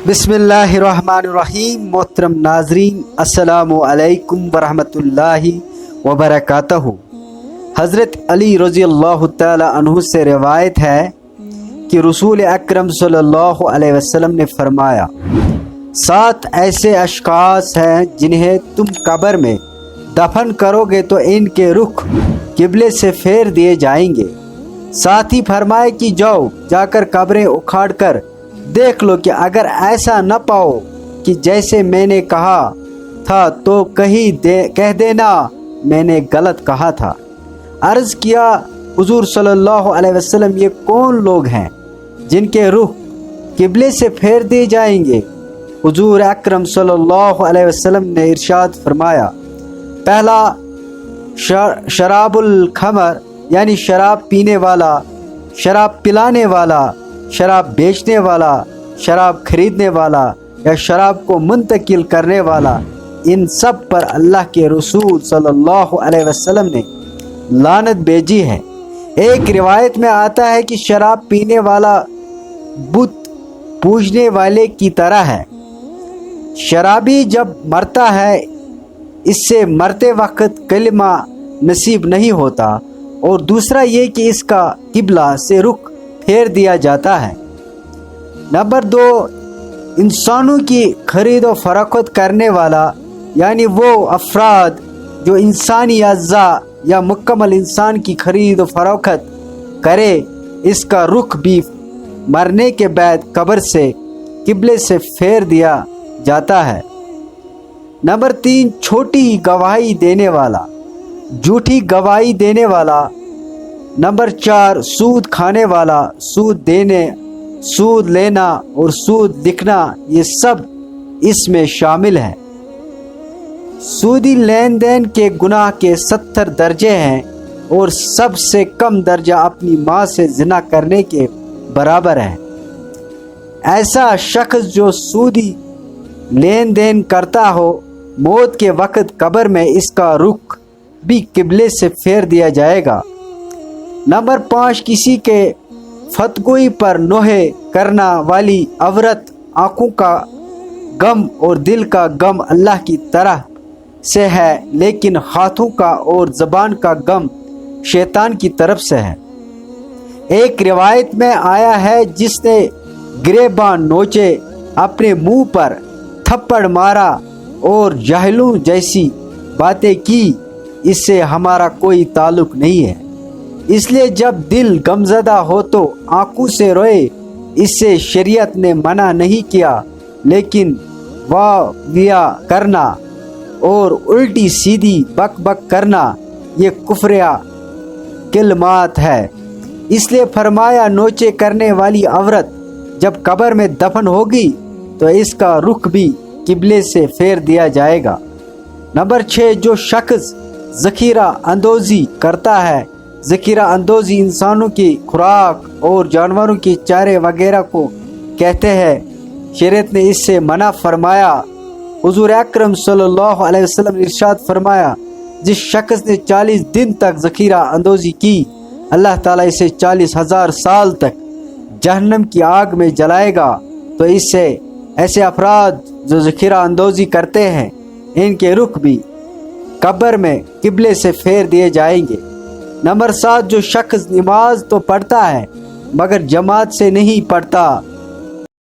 बिस्मिल्लाहिर्रहमानिर्रहीम। मोहतरम नाजरीन, अस्सलामु अलैकुम वरहमतुल्लाहि वबरकातहू। हज़रत अली रज़ी अल्लाह तआला अन्हु से रिवायत है कि रसूल अकरम सल्लल्लाहु अलैहि वसल्लम ने फरमाया, 7 ऐसे अशख़ास हैं जिन्हें तुम कब्र में दफन करोगे तो इनके रुख किबले से फेर दिए जाएंगे। साथ ही फरमाए कि जाओ, जाकर कब्रें उखाड़ कर देख लो कि अगर ऐसा न पाओ कि जैसे मैंने कहा था तो कह देना मैंने गलत कहा था। अर्ज़ किया, हुज़ूर सल्लल्लाहु अलैहि वसल्लम, ये कौन लोग हैं जिनके रूह किबले से फेर दिए जाएंगे? हुज़ूर अकरम सल्लल्लाहु अलैहि वसल्लम ने इरशाद फरमाया, पहला शराबुल खमर यानी शराब पीने वाला, शराब पिलाने वाला, शराब बेचने वाला, शराब खरीदने वाला या शराब को मुंतकिल करने वाला, इन सब पर अल्लाह के रसूल सल्लल्लाहु अलैहि वसल्लम ने लानत भेजी है। एक रिवायत में आता है कि शराब पीने वाला बुत पूजने वाले की तरह है। शराबी जब मरता है, इससे मरते वक्त कलिमा नसीब नहीं होता, और दूसरा ये कि इसका किबला से रुख फेर दिया जाता है। नंबर 2, इंसानों की खरीद व फरोख्त करने वाला यानी वो अफराद जो इंसानी अज़्ज़ा या मुकम्मल इंसान की खरीद व फरोख्त करे, इसका रुख भी मरने के बाद कब्र से किबले से फेर दिया जाता है। नंबर 3, छोटी गवाही देने वाला, झूठी गवाही देने वाला। नंबर 4, सूद खाने वाला, सूद लेना और सूद लिखना, ये सब इसमें शामिल है। सूदी लेन देन के गुनाह के 70 दर्जे हैं और सबसे कम दर्जा अपनी माँ से जिना करने के बराबर है। ऐसा शख्स जो सूदी लेन देन करता हो, मौत के वक्त कब्र में इसका रुख भी किबले से फेर दिया जाएगा। नंबर 5, किसी के फतगोई पर नोहे करना वाली अवरत, आँखों का गम और दिल का गम अल्लाह की तरह से है, लेकिन हाथों का और ज़बान का गम शैतान की तरफ से है। एक रिवायत में आया है, जिसने गिरेबान नोचे, अपने मुंह पर थप्पड़ मारा और जाहिलों जैसी बातें की, इससे हमारा कोई ताल्लुक नहीं है। इसलिए जब दिल गमज़दा हो तो आंखों से रोए, इससे शरीयत ने मना नहीं किया, लेकिन वाविया करना और उल्टी सीधी बक बक करना ये कुफ्रिया किलमात है। इसलिए फरमाया, नोचे करने वाली औरत जब कब्र में दफन होगी तो इसका रुख भी किबले से फेर दिया जाएगा। नंबर 6, जो शख्स ज़ख़ीरा अंदोज़ी करता है, ज़ख़ीरा अंदोज़ी इंसानों की खुराक और जानवरों के चारे वगैरह को कहते हैं। शरीयत ने इससे मना फरमाया। हुज़ूर अकरम सल्लल्लाहु अलैहि वसल्लम ने इरशाद फरमाया, जिस शख्स ने 40 दिन तक ज़ख़ीरा अंदोज़ी की, अल्लाह ताला इसे 40,000 साल तक जहन्नम की आग में जलाएगा। तो इससे ऐसे अफराद जो ज़ख़ीरा अंदोज़ी करते हैं, इनके रुख भी कब्र में किबले से फेर दिए जाएंगे। नंबर 7, जो शख्स नमाज तो पढ़ता है मगर जमात से नहीं पढ़ता,